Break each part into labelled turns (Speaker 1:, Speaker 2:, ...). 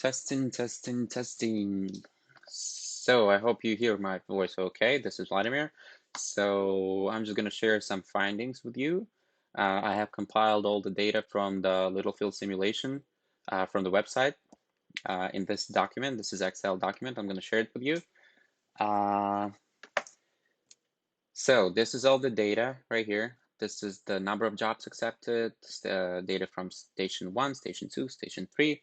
Speaker 1: Testing, testing, testing. So I hope you hear my voice okay. This is Vladimir. So I'm just going to share some findings with you. I have compiled all the data from the Littlefield simulation from the website in this document. This is Excel document. I'm going to share it with you. So this is all the data right here. This is the number of jobs accepted, the data from station 1, station 2, station 3.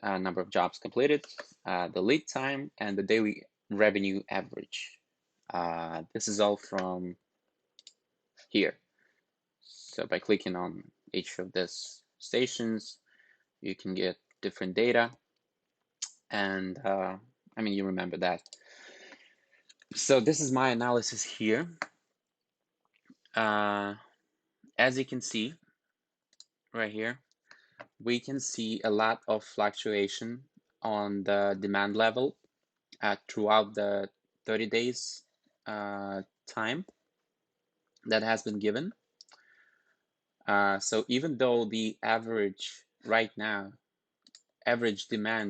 Speaker 1: Number of jobs completed, the lead time, and the daily revenue average. This is all from here. So by clicking on each of these stations, you can get different data. And I mean, you remember that. So this is my analysis here. As you can see right here, we can see a lot of fluctuation on the demand level throughout the 30 days time that has been given. So even though the average demand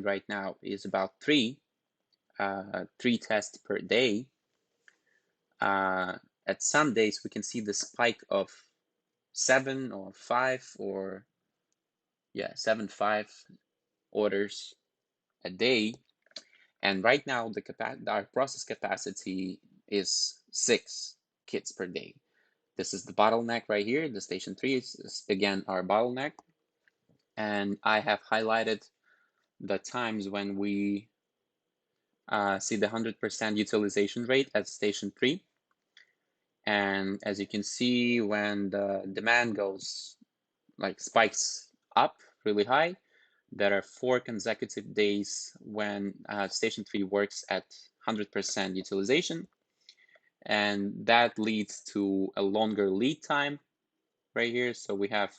Speaker 1: right now is about three tests per day, at some days we can see the spike of 7 or 5 or 5 orders a day. And right now our process capacity is 6 kits per day. This is the bottleneck right here. The station 3 is again our bottleneck. And I have highlighted the times when we see the 100% utilization rate at station 3. And as you can see, when the demand goes spikes up really high, there are 4 consecutive days when station 3 works at 100% utilization. And that leads to a longer lead time right here. So we have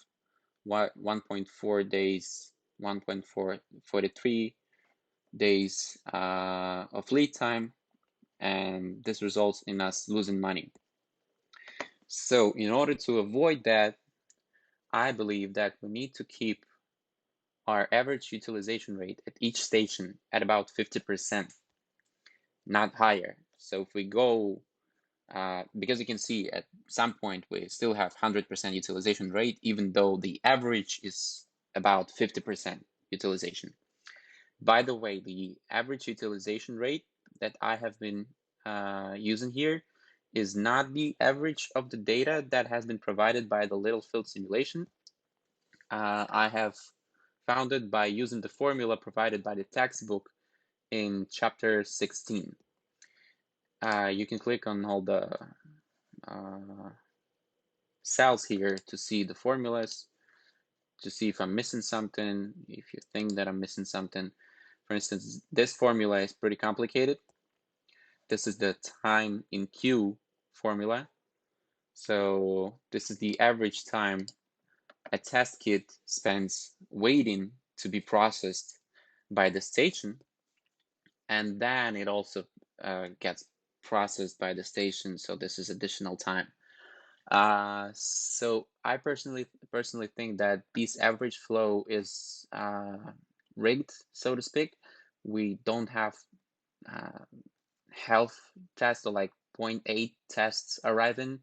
Speaker 1: 1.4 days, 1.43 days of lead time, and this results in us losing money. So in order to avoid that, I believe that we need to keep our average utilization rate at each station at about 50%, not higher. So if we go, because you can see at some point we still have 100% utilization rate, even though the average is about 50% utilization. By the way, the average utilization rate that I have been using here is not the average of the data that has been provided by the Littlefield simulation. I have found it by using the formula provided by the textbook in chapter 16. You can click on all the cells here to see the formulas, to see if I'm missing something, if you think that I'm missing something. For instance, this formula is pretty complicated. This is the time in queue formula. So this is the average time a test kit spends waiting to be processed by the station. And then it also gets processed by the station. So this is additional time. So I personally think that this average flow is rigged, so to speak. We don't have health tests or 0.8 tests arriving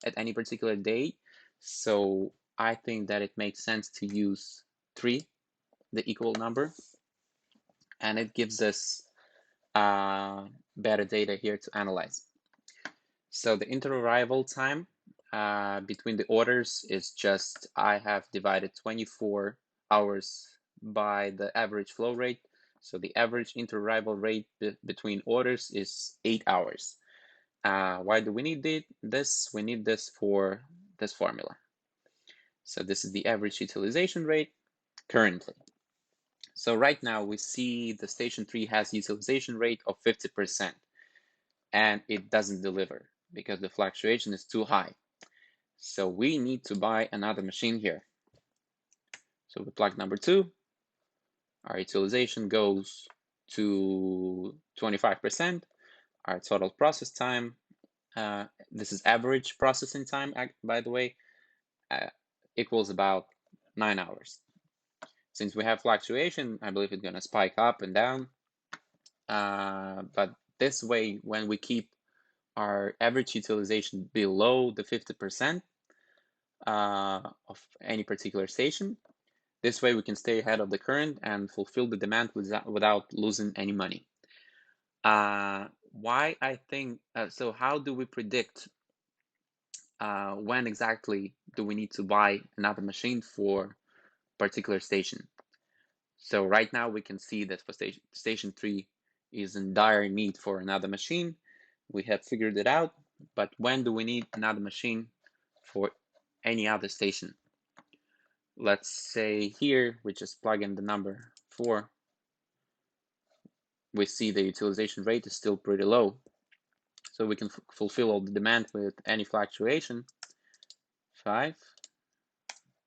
Speaker 1: at any particular day. So I think that it makes sense to use 3, the equal number, and it gives us better data here to analyze. So the inter-arrival time between the orders is just, I have divided 24 hours by the average flow rate. So the average inter-arrival rate between orders is 8 hours. Why do we need this? We need this for this formula. So this is the average utilization rate currently. So right now we see the station 3 has utilization rate of 50%, and it doesn't deliver because the fluctuation is too high. So we need to buy another machine here. So we plug number 2, our utilization goes to 25%. Our total process time, this is average processing time, by the way, equals about 9 hours. Since we have fluctuation, I believe it's going to spike up and down. But this way, when we keep our average utilization below the 50% of any particular station, this way we can stay ahead of the current and fulfill the demand without losing any money. Why I think, so how do we predict when exactly do we need to buy another machine for particular station? So right now we can see that for station 3 is in dire need for another machine. We have figured it out, but when do we need another machine for any other station? Let's say here we just plug in the number 4. We see the utilization rate is still pretty low, so we can fulfill all the demand with any fluctuation. 5,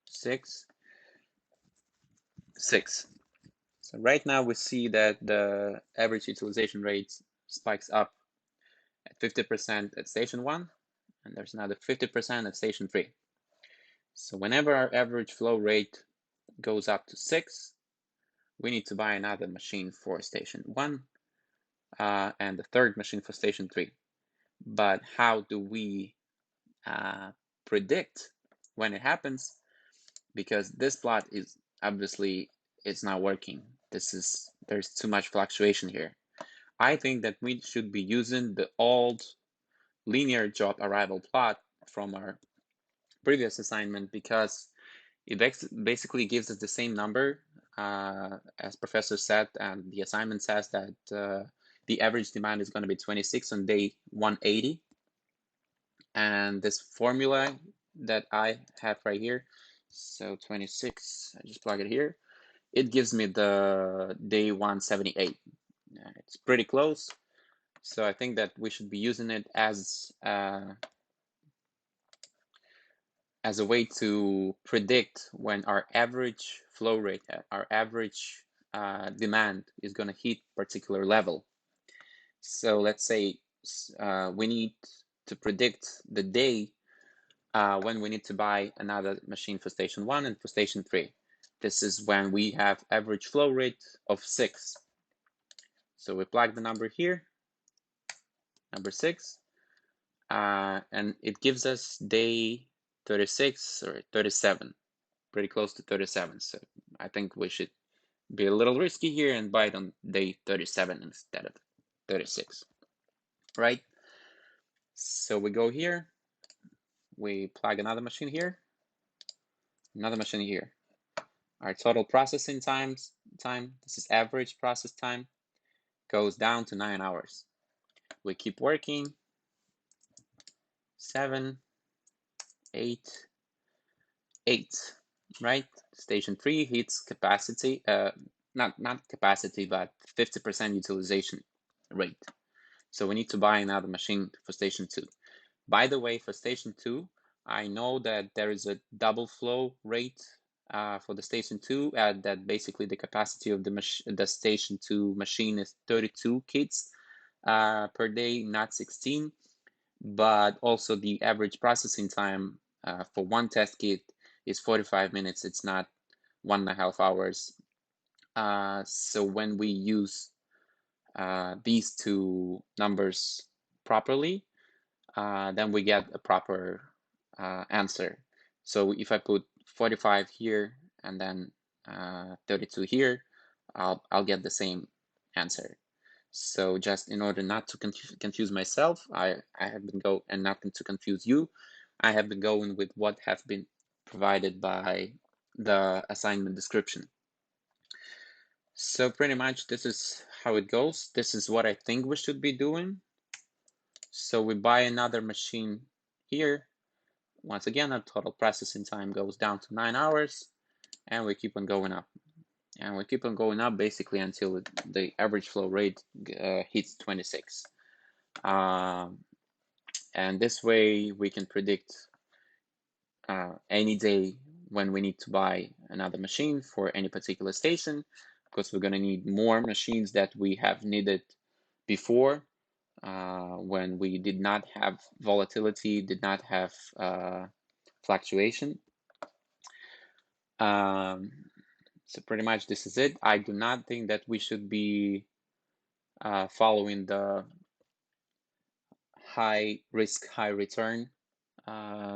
Speaker 1: 6, 6. So right now we see that the average utilization rate spikes up at 50% at station 1, and there's another 50% at station 3. So whenever our average flow rate goes up to 6, we need to buy another machine for station 1 and the third machine for station 3. But how do we predict when it happens? Because this plot is obviously it's not working. There's too much fluctuation here. I think that we should be using the old linear job arrival plot from our previous assignment, because it basically gives us the same number as professor said, and the assignment says that the average demand is going to be 26 on day 180. And this formula that I have right here, so 26, I just plug it here, it gives me the day 178. It's pretty close, so I think that we should be using it as a way to predict when our average flow rate, our average demand is going to hit particular level. So let's say we need to predict the day when we need to buy another machine for station 1 and for station 3. This is when we have average flow rate of 6. So we plug the number here, number 6, and it gives us day 36 or 37, pretty close to 37. So I think we should be a little risky here and buy it on day 37 instead of 36, right? So we go here, we plug another machine here, another machine here. Our total processing time, this is average process time, goes down to 9 hours. We keep working, 7, 8, 8, right? Station 3 hits capacity, not capacity, but 50% utilization rate. So we need to buy another machine for station 2. By the way, for station 2, I know that there is a double flow rate for the station 2, that basically the capacity of the station 2 machine is 32 kits per day, not 16. But also the average processing time for one test kit is 45 minutes. It's not 1.5 hours. So when we use these two numbers properly, then we get a proper answer. So if I put 45 here and then 32 here, I'll get the same answer. So just in order not to confuse myself, I have been and not to confuse you, I have been going with what have been provided by the assignment description. So pretty much this is how it goes. This is what I think we should be doing. So we buy another machine here. Once again, our total processing time goes down to 9 hours, and we keep on going up. And we keep on going up basically until the average flow rate hits 26. And this way we can predict any day when we need to buy another machine for any particular station, because we're going to need more machines that we have needed before, when we did not have volatility, did not have fluctuation. So pretty much this is it. I do not think that we should be following the high risk, high return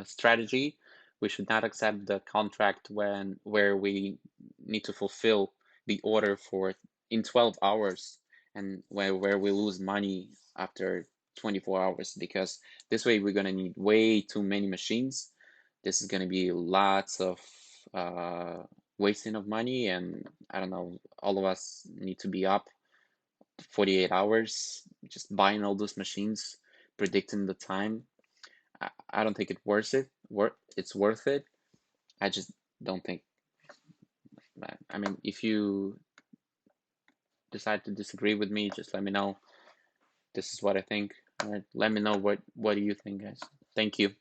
Speaker 1: strategy. We should not accept the contract where we need to fulfill the order for in 12 hours and where we lose money after 24 hours, because this way we're gonna need way too many machines. This is gonna be lots of uh, wasting of money, and I don't know, all of us need to be up 48 hours just buying all those machines, predicting the time. I don't think it's worth it. I just don't think. I mean, if you decide to disagree with me, just let me know. This is what I think. Let me know what do you think, guys. Thank you.